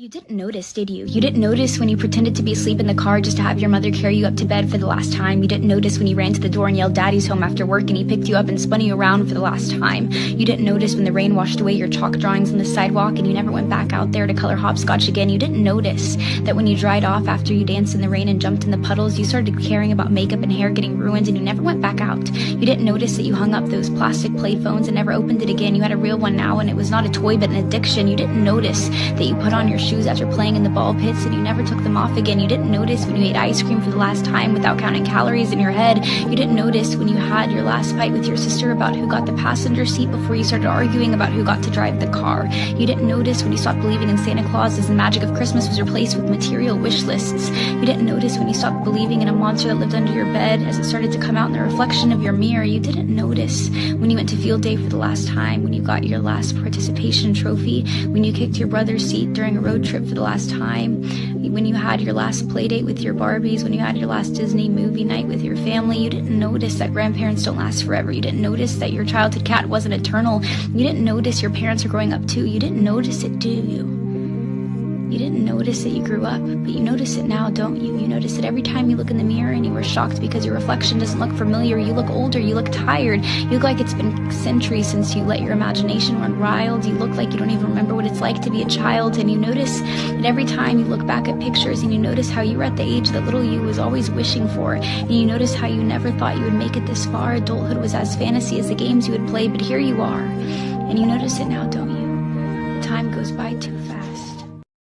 You didn't notice, did you? You didn't notice when you pretended to be asleep in the car just to have your mother carry you up to bed for the last time. You didn't notice when you ran to the door and yelled "Daddy's home" after work and he picked you up and spun you around for the last time. You didn't notice when the rain washed away your chalk drawings on the sidewalk and you never went back out there to color hopscotch again. You didn't notice that when you dried off after you danced in the rain and jumped in the puddles, you started caring about makeup and hair getting ruined and you never went back out. You didn't notice that you hung up those plastic play phones and never opened it again. You had a real one now and it was not a toy but an addiction. You didn't notice that you put on your shoes after playing in the ball pits and you never took them off again. You didn't notice when you ate ice cream for the last time without counting calories in your head. You didn't notice when you had your last fight with your sister about who got the passenger seat before you started arguing about who got to drive the car. You didn't notice when you stopped believing in Santa Claus as the magic of Christmas was replaced with material wish lists. You didn't notice when you stopped believing in a monster that lived under your bed as it started to come out in the reflection of your mirror. You didn't notice when you went to field day for the last time, when you got your last participation trophy, when you kicked your brother's seat during a road trip for the last time, when you had your last play date with your Barbies, when you had your last Disney movie night with your family. You didn't notice that grandparents don't last forever. You didn't notice that your childhood cat wasn't eternal. You didn't notice your parents are growing up too. You didn't notice it, do you? You didn't notice that you grew up, but you notice it now, don't you? You notice it every time you look in the mirror and you were shocked because your reflection doesn't look familiar. You look older, you look tired, you look like it's been centuries since you let your imagination run wild. You look like you don't even remember what it's like to be a child, and you notice that every time you look back at pictures and you notice how you were at the age that little you was always wishing for, and you notice how you never thought you would make it this far. Adulthood was as fantasy as the games you would play, but here you are, and you notice it now, don't you? The time goes by too fast.